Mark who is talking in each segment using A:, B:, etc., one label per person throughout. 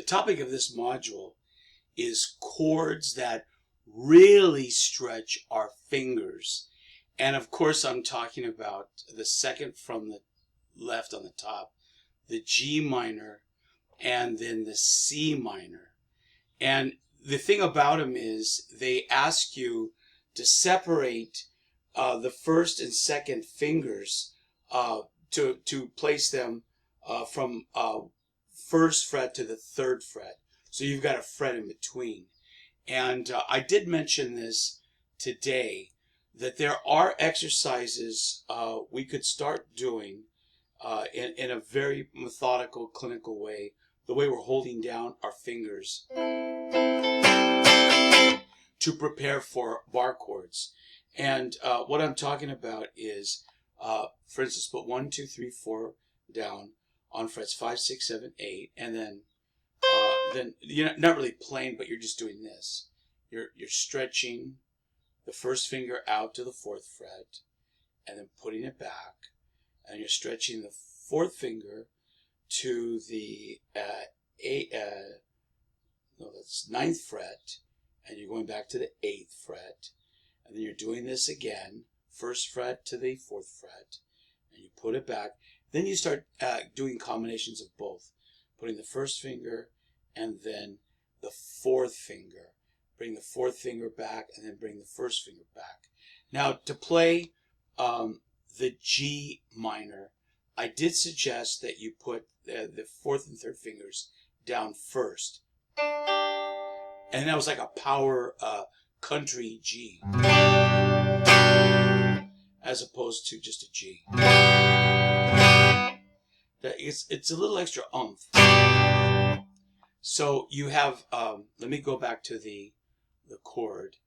A: The topic of this module is chords that really stretch our fingers. And of course, I'm talking about the second from the left on the top, the G minor, and then the C minor. And the thing about them is they ask you to separate the first and second fingers to place them from first fret to the third fret. So you've got a fret in between. And I did mention this today, that there are exercises we could start doing in a very methodical, clinical way, the way we're holding down our fingers to prepare for bar chords. And what I'm talking about is, for instance, put 1, 2, 3, 4 down on frets 5, 6, 7, 8, and then you're not really playing, but you're just doing this. You're stretching the first finger out to the 4th fret, and then putting it back, and you're stretching the 4th finger to the 9th fret, and you're going back to the 8th fret, and then you're doing this again, 1st fret to the 4th fret, and you put it back. Then you start doing combinations of both, putting the 1st finger and then the 4th finger. Bring the 4th finger back and then bring the 1st finger back. Now, to play the G minor, I did suggest that you put the 4th and 3rd fingers down first. And that was like a power country G, as opposed to just a G. It's a little extra oomph. So you have, let me go back to the chord.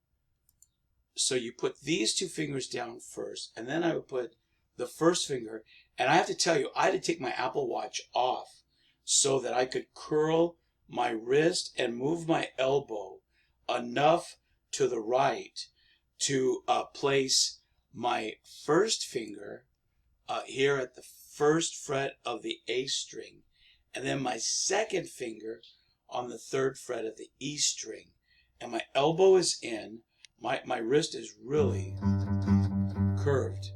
A: So you put these 2 fingers down first, and then I would put the 1st finger, and I have to tell you, I had to take my Apple Watch off so that I could curl my wrist and move my elbow enough to the right to place my 1st finger here at the 1st fret of the A string, and then my 2nd finger on the 3rd fret of the E string. And my elbow is in, my wrist is really curved.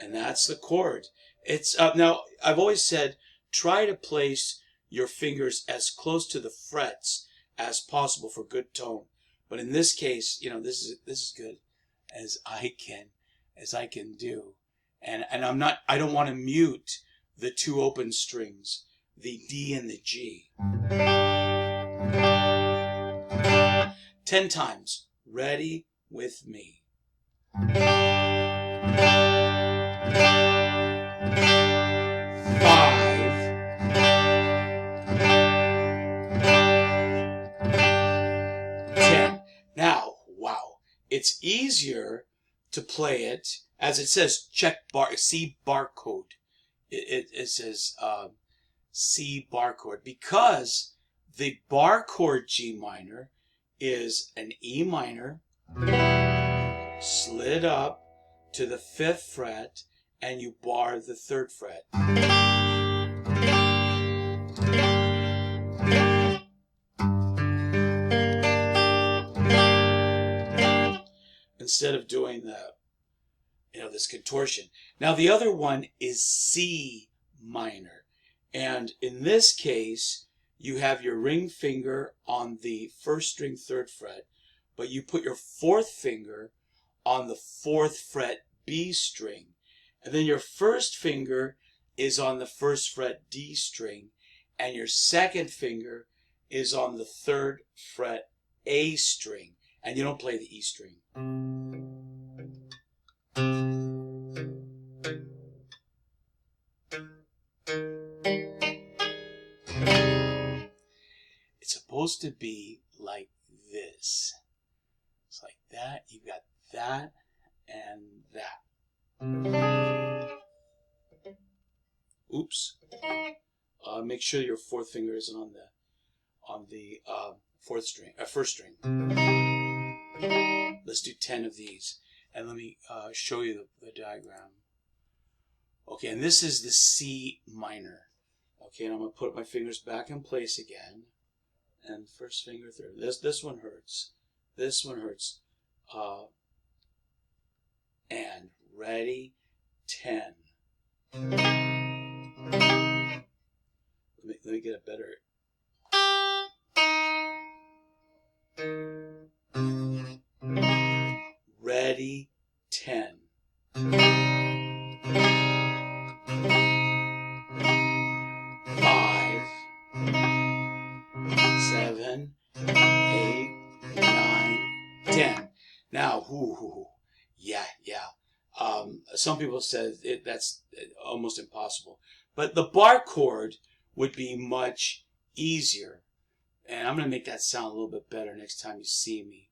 A: And that's the chord. It's now, I've always said, try to place your fingers as close to the frets as possible for good tone. But in this case, you know, this is good as I can do. And I don't want to mute the 2 open strings, the D and the G. 10 times. Ready with me. 5, 10. Now, wow, it's easier to play it, as it says, check bar, C barcode. It says C bar chord, because the bar chord G minor is an E minor slid up to the 5th fret, and you bar the 3rd fret. Instead of doing this contortion. Now the other one is C minor, and in this case you have your ring finger on the 1st string 3rd fret, but you put your 4th finger on the 4th fret B string, and then your 1st finger is on the 1st fret D string, and your 2nd finger is on the 3rd fret A string, and you don't play the E string. It's supposed to be like this. It's like that. You've got that and that. Oops. Make sure your 4th finger isn't on the 4th string, 1st string. Let's do 10 of these, and let me show you the diagram. Okay, and this is the C minor. Okay, and I'm going to put my fingers back in place again. And first finger, third. This one hurts. This one hurts. And ready, 10. Let me get a better. Ready, 10. 5, 7, 8, 9, 10. Now, yeah. Some people said that's almost impossible. But the bar chord would be much easier. And I'm going to make that sound a little bit better next time you see me.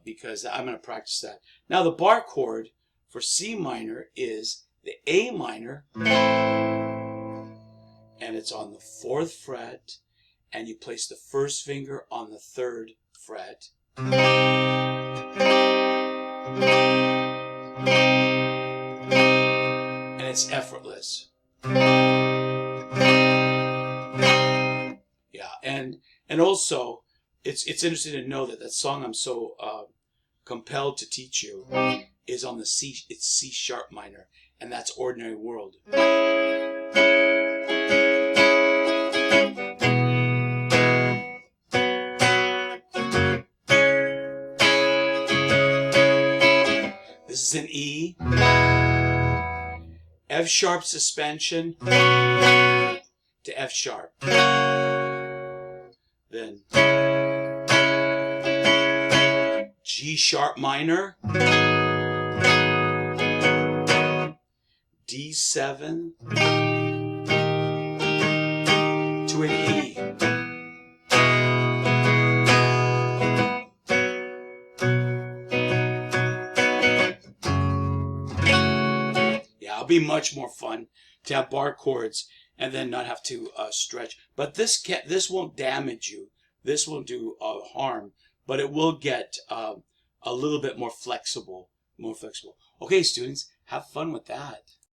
A: Because I'm going to practice that. Now, the bar chord for C minor is the A minor. And it's on the 4th fret. And you place the first finger on the 3rd fret. And it's effortless. Yeah, and also it's interesting to know that that song I'm so compelled to teach you is on the C. It's C sharp minor, and that's Ordinary World. This is an E, F sharp suspension to F sharp. Then G sharp minor, D7 to an E. It'll be much more fun to have bar chords and then not have to stretch. But this won't damage you. This won't do harm, but it will get a little bit more flexible. Okay, students, have fun with that.